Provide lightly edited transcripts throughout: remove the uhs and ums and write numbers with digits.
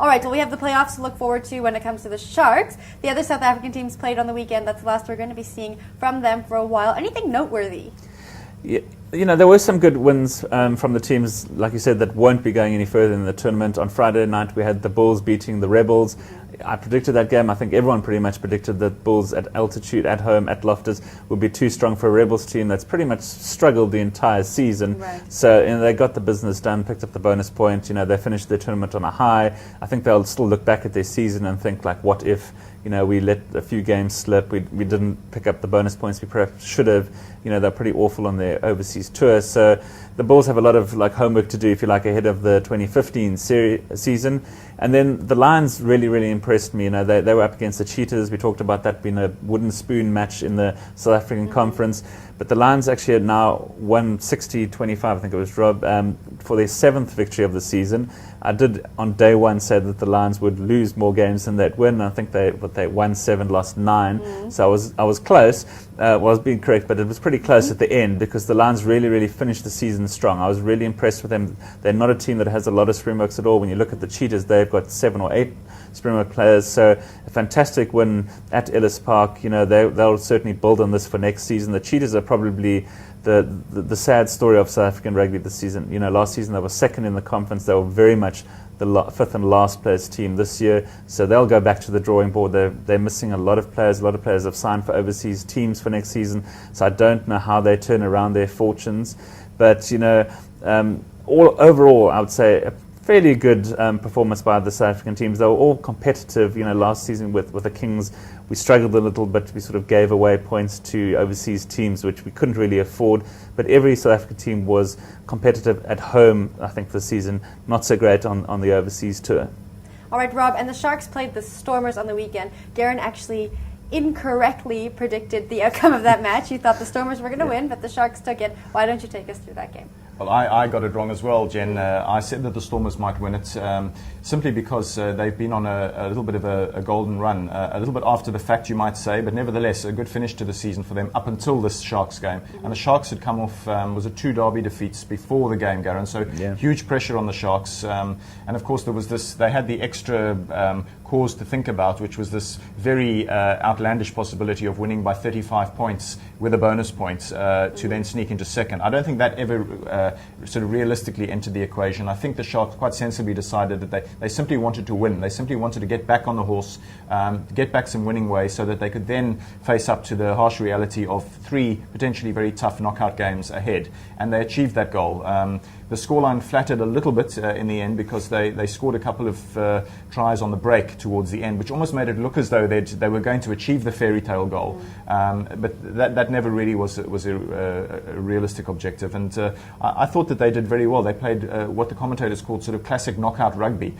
All right, well, we have the playoffs to look forward to when it comes to the Sharks. The other South African teams played on the weekend. That's the last we're going to be seeing from them for a while. Anything noteworthy? Yeah, there were some good wins from the teams, like you said, that won't be going any further in the tournament. On Friday night, we had the Bulls beating the Rebels. I predicted that game. I think everyone pretty much predicted that Bulls at altitude, at home, at Loftus, would be too strong for a Rebels team that's pretty much struggled the entire season. Right. So they got the business done, picked up the bonus point. They finished their tournament on a high. I think they'll still look back at their season and think, like, what if we let a few games slip, we didn't pick up the bonus points we perhaps should have. They're pretty awful on their overseas tour. So the Bulls have a lot of homework to do, if you like, ahead of the 2015 season. And then the Lions really, really impressed me. They were up against the Cheetahs. We talked about that being a wooden spoon match in the South African Conference. But the Lions actually had now won 60-25, I think it was, Rob, for their 7th victory of the season. I did on day one say that the Lions would lose more games than they'd win. I think they won 7, lost 9. So I was close. I was being correct, but it was pretty close at the end because the Lions really, really finished the season strong. I was really impressed with them. They're not a team that has a lot of Springboks at all. When you look at the Cheetahs, they've got 7 or 8 Springbok players. So a fantastic win at Ellis Park. They'll certainly build on this for next season. The Cheetahs are probably the sad story of South African rugby this season. Last season they were second in the conference. They were very much the 5th and last place team this year. So they'll go back to the drawing board. They're missing a lot of players. A lot of players have signed for overseas teams for next season. So I don't know how they turn around their fortunes. But overall, I would say a fairly good performance by the South African teams. They were all competitive. Last season with the Kings, we struggled a little, but we sort of gave away points to overseas teams, which we couldn't really afford. But every South African team was competitive at home, I think, this season. Not so great on the overseas tour. All right, Rob, and the Sharks played the Stormers on the weekend. Darren actually incorrectly predicted the outcome of that match. You thought the Stormers were going to win, but the Sharks took it. Why don't you take us through that game? Well, I got it wrong as well, Jen. I said that the Stormers might win it simply because they've been on a little bit of a golden run, a little bit after the fact, you might say, but nevertheless a good finish to the season for them up until this Sharks game. And the Sharks had come off, was it 2 derby defeats before the game, Garen? So huge pressure on the Sharks. And of course there was this, they had the extra cause to think about, which was this very outlandish possibility of winning by 35 points with a bonus point to then sneak into second. I don't think that ever sort of realistically entered the equation. I think the Sharks quite sensibly decided that they simply wanted to win. They simply wanted to get back on the horse, get back some winning ways so that they could then face up to the harsh reality of 3 potentially very tough knockout games ahead. And they achieved that goal. The scoreline flattered a little bit in the end because they scored a couple of tries on the break towards the end, which almost made it look as though they were going to achieve the fairy tale goal. But that never really was a realistic objective. And I thought that they did very well. They played what the commentators called sort of classic knockout rugby,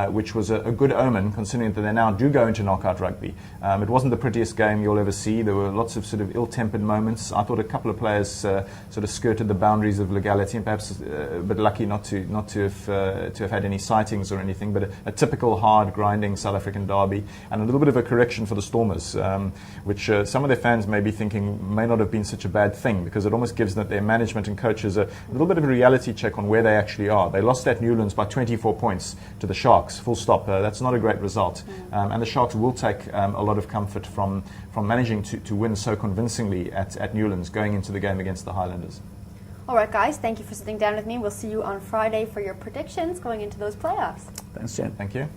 which was a good omen considering that they now do go into knockout rugby. It wasn't the prettiest game you'll ever see. There were lots of sort of ill-tempered moments. I thought a couple of players sort of skirted the boundaries of legality and perhaps but lucky not to have had any sightings or anything, but a typical hard grinding South African derby, and a little bit of a correction for the Stormers, which some of their fans may be thinking may not have been such a bad thing, because it almost gives their management and coaches a little bit of a reality check on where they actually are. They lost at Newlands by 24 points to the Sharks, full stop. That's not a great result, and the Sharks will take a lot of comfort from managing to win so convincingly at Newlands going into the game against the Highlanders. All right, guys, thank you for sitting down with me. We'll see you on Friday for your predictions going into those playoffs. Thanks, Jen. Thank you.